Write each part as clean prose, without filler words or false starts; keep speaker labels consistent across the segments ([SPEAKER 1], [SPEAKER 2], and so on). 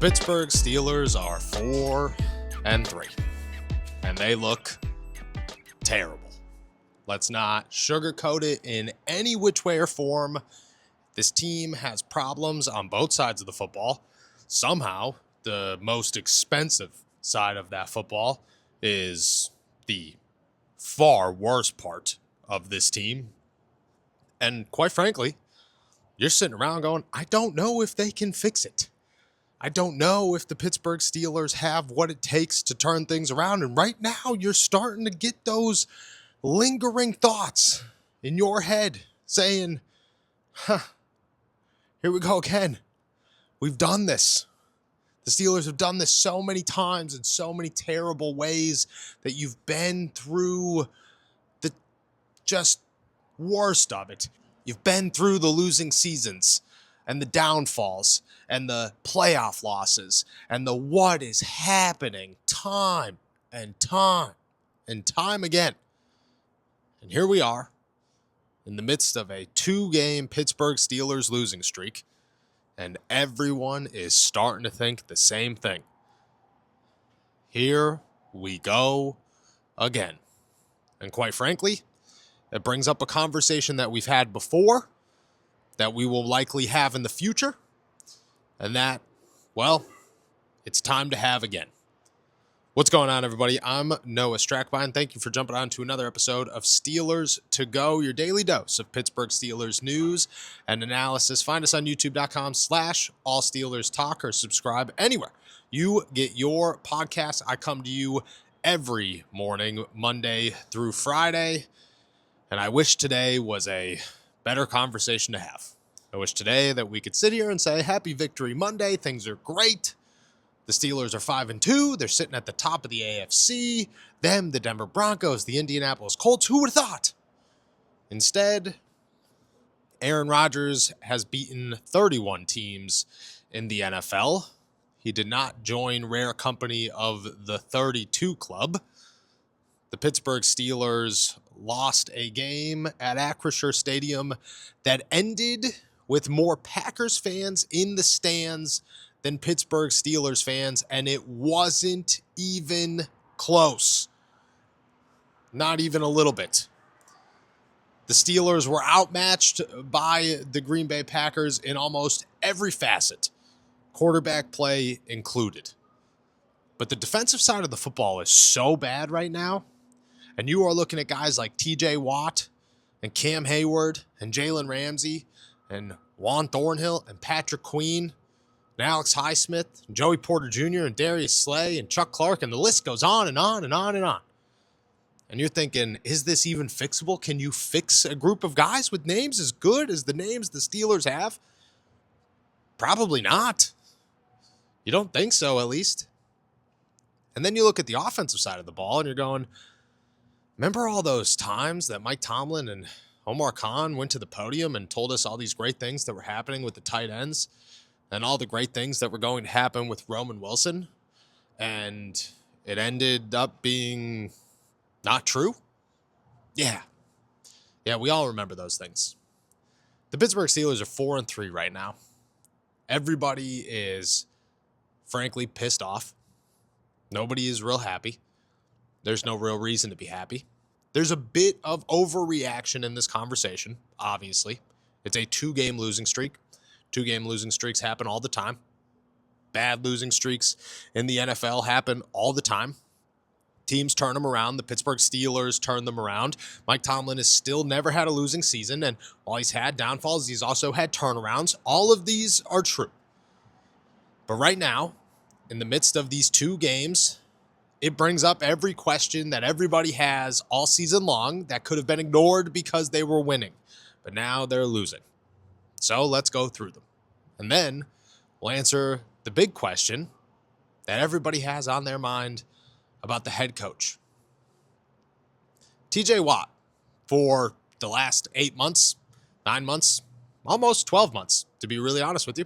[SPEAKER 1] Pittsburgh Steelers are 4-3, and they look terrible. Let's not sugarcoat it in any which way or form. This team has problems on both sides of the football. Somehow, the most expensive side of that football is the far worst part of this team. And quite frankly, you're sitting around going, I don't know if they can fix it. I don't know if the Pittsburgh Steelers have what it takes to turn things around. And right now, you're starting to get those lingering thoughts in your head saying, here we go again. We've done this. The Steelers have done this so many times in so many terrible ways that you've been through the just worst of it. You've been through the losing seasons and the downfalls and the playoff losses and the what is happening time and time and time again. And here we are in the midst of a 2-game Pittsburgh Steelers losing streak, and everyone is starting to think the same thing. Here we go again. And quite frankly, it brings up a conversation that we've had before, that we will likely have in the future, and that, well, it's time to have again. What's going on, everybody? I'm Noah Strackbein. Thank you for jumping on to another episode of Steelers to Go, your daily dose of Pittsburgh Steelers news and analysis. Find us on youtube.com/allsteelerstalk or subscribe anywhere you get your podcast. I come to you every morning, Monday through Friday, and I wish today was a better conversation to have. I wish today that we could sit here and say, Happy Victory Monday. Things are great. The Steelers are 5-2. They're sitting at the top of the AFC. Them, the Denver Broncos, the Indianapolis Colts. Who would have thought? Instead, Aaron Rodgers has beaten 31 teams in the NFL. He did not join rare company of the 32 club. The Pittsburgh Steelers lost a game at Acrisure Stadium that ended with more Packers fans in the stands than Pittsburgh Steelers fans, and it wasn't even close. Not even a little bit. The Steelers were outmatched by the Green Bay Packers in almost every facet, quarterback play included. But the defensive side of the football is so bad right now, and you are looking at guys like TJ Watt and Cam Hayward and Jalen Ramsey and Juan Thornhill and Patrick Queen and Alex Highsmith, and Joey Porter Jr., and Darius Slay, and Chuck Clark, and the list goes on and on and on and on. And you're thinking, is this even fixable? Can you fix a group of guys with names as good as the names the Steelers have? Probably not. You don't think so, at least. And then you look at the offensive side of the ball, and you're going, remember all those times that Mike Tomlin and Omar Khan went to the podium and told us all these great things that were happening with the tight ends? And all the great things that were going to happen with Roman Wilson, and it ended up being not true? Yeah, we all remember those things. The Pittsburgh Steelers are 4-3 right now. Everybody is, frankly, pissed off. Nobody is real happy. There's no real reason to be happy. There's a bit of overreaction in this conversation, obviously. It's a 2-game losing streak. 2-game losing streaks happen all the time. Bad losing streaks in the NFL happen all the time. Teams turn them around. The Pittsburgh Steelers turn them around. Mike Tomlin has still never had a losing season, and while he's had downfalls, he's also had turnarounds. All of these are true. But right now, in the midst of these 2 games, it brings up every question that everybody has all season long that could have been ignored because they were winning. But now they're losing. So let's go through them. And then we'll answer the big question that everybody has on their mind about the head coach. TJ Watt, for the last 8 months, 9 months, almost 12 months, to be really honest with you,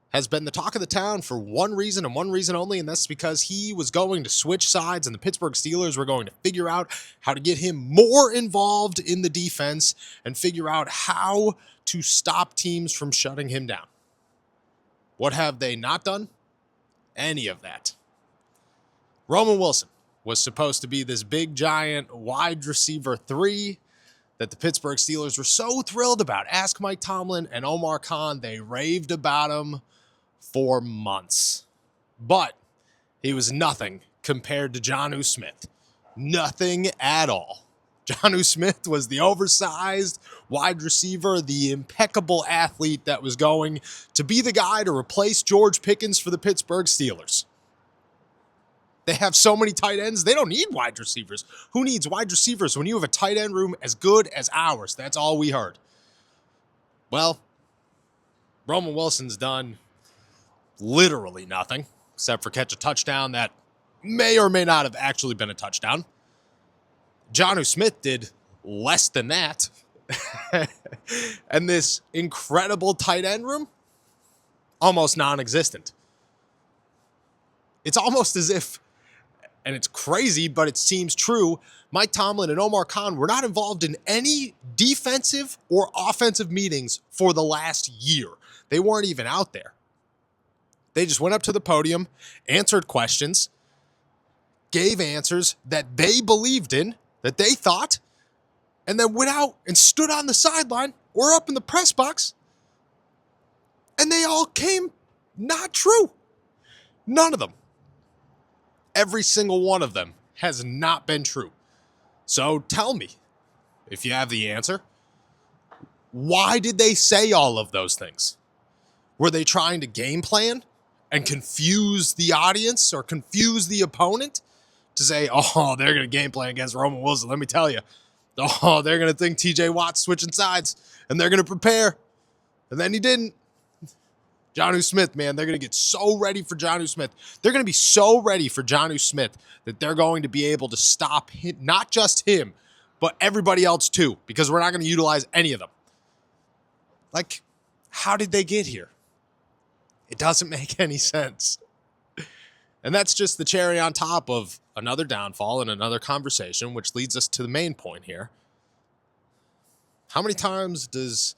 [SPEAKER 1] has been the talk of the town for one reason and one reason only, and that's because he was going to switch sides and the Pittsburgh Steelers were going to figure out how to get him more involved in the defense and figure out how to stop teams from shutting him down. What have they not done? Any of that. Roman Wilson was supposed to be this big, giant wide receiver 3 that the Pittsburgh Steelers were so thrilled about. Ask Mike Tomlin and Omar Khan. They raved about him for months. But he was nothing compared to Jonnu Smith. Nothing at all. Jonnu Smith was the oversized wide receiver, the impeccable athlete that was going to be the guy to replace George Pickens for the Pittsburgh Steelers. They have so many tight ends, they don't need wide receivers. Who needs wide receivers when you have a tight end room as good as ours? That's all we heard. Well, Roman Wilson's done literally nothing, except for catch a touchdown that may or may not have actually been a touchdown. Jonnu Smith did less than that. And this incredible tight end room, almost non-existent. It's almost as if, and it's crazy, but it seems true, Mike Tomlin and Omar Khan were not involved in any defensive or offensive meetings for the last year. They weren't even out there. They just went up to the podium, answered questions, gave answers that they believed in, that they thought, and then went out and stood on the sideline or up in the press box, and they all came not true. None of them. Every single one of them has not been true. So tell me, if you have the answer, why did they say all of those things? Were they trying to game plan and confuse the audience or confuse the opponent to say, oh, they're going to game plan against Roman Wilson? Let me tell you. Oh, they're going to think TJ Watt's switching sides and they're going to prepare. And then he didn't. Jonnu Smith, man, they're going to get so ready for Jonnu Smith. They're going to be so ready for Jonnu Smith that they're going to be able to stop him, not just him, but everybody else too, because we're not going to utilize any of them. Like, how did they get here? It doesn't make any sense. And that's just the cherry on top of another downfall and another conversation, which leads us to the main point here. How many times does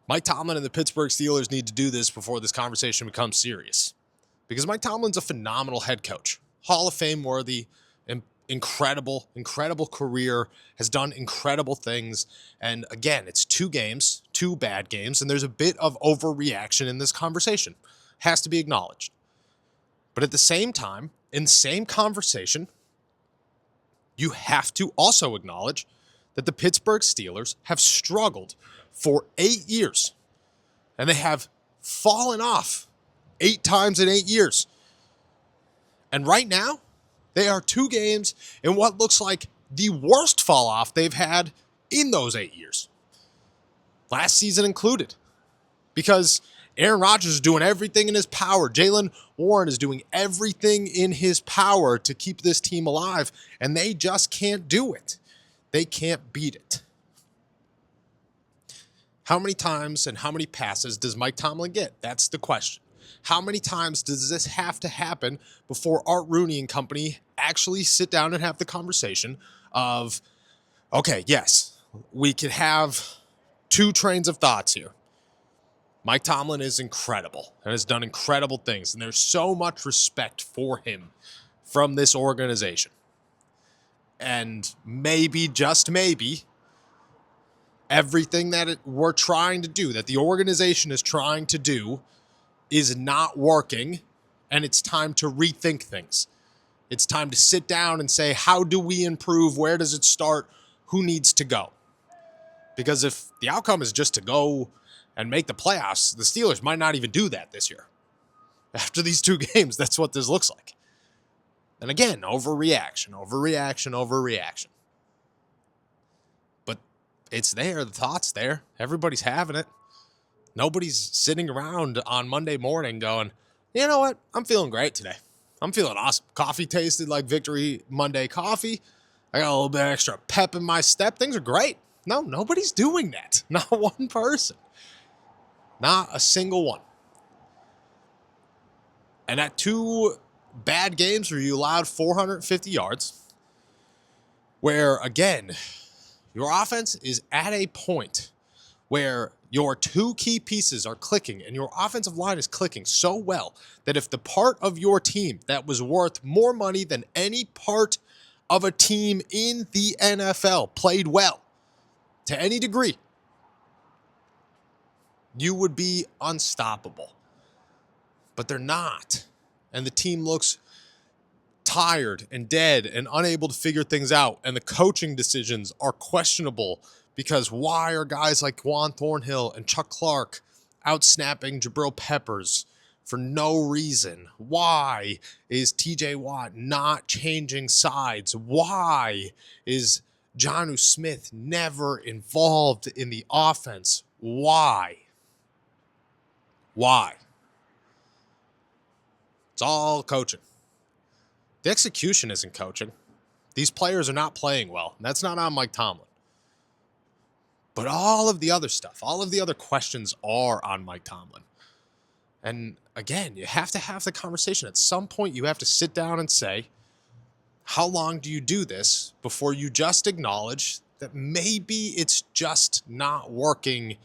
[SPEAKER 1] Mike Tomlin and the Pittsburgh Steelers need to do this before this conversation becomes serious? Because Mike Tomlin's a phenomenal head coach. Hall of Fame worthy, incredible career, has done incredible things. And again, it's 2 games, 2 bad games, and there's a bit of overreaction in this conversation. Has to be acknowledged. But at the same time, in the same conversation, you have to also acknowledge that the Pittsburgh Steelers have struggled for 8 years, and they have fallen off 8 times in 8 years. And right now, they are 2 games in what looks like the worst fall off they've had in those 8 years. Last season included. Because Aaron Rodgers is doing everything in his power. Jaylen Warren is doing everything in his power to keep this team alive, and they just can't do it. They can't beat it. How many times and how many passes does Mike Tomlin get? That's the question. How many times does this have to happen before Art Rooney and company actually sit down and have the conversation of, okay, yes, we could have 2 trains of thoughts here. Mike Tomlin is incredible and has done incredible things, and there's so much respect for him from this organization. And maybe, just maybe, everything that we're trying to do, that the organization is trying to do, is not working, and it's time to rethink things. It's time to sit down and say, how do we improve? Where does it start? Who needs to go? Because if the outcome is just to go and make the playoffs, the Steelers might not even do that this year. After these 2 games, that's what this looks like. And again, overreaction. But it's there. The thought's there. Everybody's having it. Nobody's sitting around on Monday morning going, you know what? I'm feeling great today. I'm feeling awesome. Coffee tasted like Victory Monday coffee. I got a little bit extra pep in my step. Things are great. No, nobody's doing that. Not one person. Not a single one. And at 2 bad games where you allowed 450 yards, where, again, your offense is at a point where your two key pieces are clicking and your offensive line is clicking so well that if the part of your team that was worth more money than any part of a team in the NFL played well to any degree, you would be unstoppable. But they're not. And the team looks tired and dead and unable to figure things out. And the coaching decisions are questionable because why are guys like Juan Thornhill and Chuck Clark out-snapping Jabril Peppers for no reason? Why is TJ Watt not changing sides? Why is Jonnu Smith never involved in the offense? Why? Why? It's all coaching. The execution isn't coaching. These players are not playing well. That's not on Mike Tomlin. But all of the other stuff, all of the other questions are on Mike Tomlin. And again, you have to have the conversation. At some point, you have to sit down and say, how long do you do this before you just acknowledge that maybe it's just not working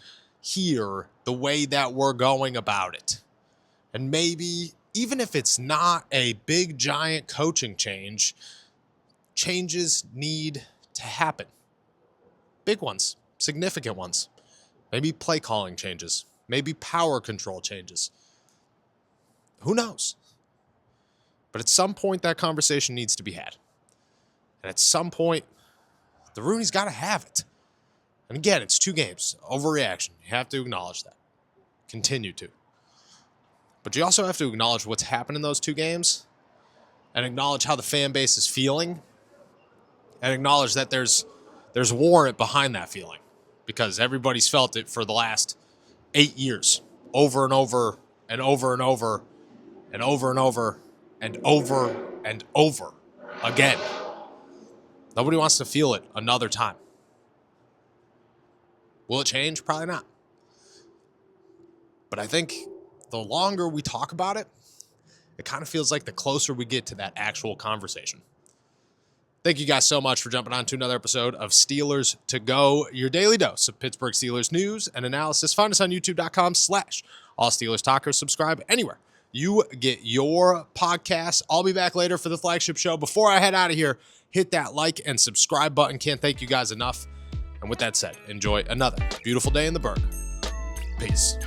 [SPEAKER 1] here the way that we're going about it? And maybe, even if it's not a big, giant coaching change, changes need to happen. Big ones. Significant ones. Maybe play calling changes. Maybe power control changes. Who knows? But at some point, that conversation needs to be had. And at some point, the Rooney's got to have it. And again, it's 2 games. Overreaction. You have to acknowledge that. Continue to. But you also have to acknowledge what's happened in those 2 games and acknowledge how the fan base is feeling and acknowledge that there's warrant behind that feeling. Because everybody's felt it for the last 8 years, over and over and over and over and over and over and over and over again. Nobody wants to feel it another time. Will it change? Probably not. But I think the longer we talk about it, it kind of feels like the closer we get to that actual conversation. Thank you guys so much for jumping on to another episode of Steelers to Go, your daily dose of Pittsburgh Steelers news and analysis. Find us on youtube.com/All Steelers Talkers. Subscribe anywhere you get your podcasts. I'll be back later for the flagship show. Before I head out of here, hit that like and subscribe button. Can't thank you guys enough. And with that said, enjoy another beautiful day in the Berg. Peace.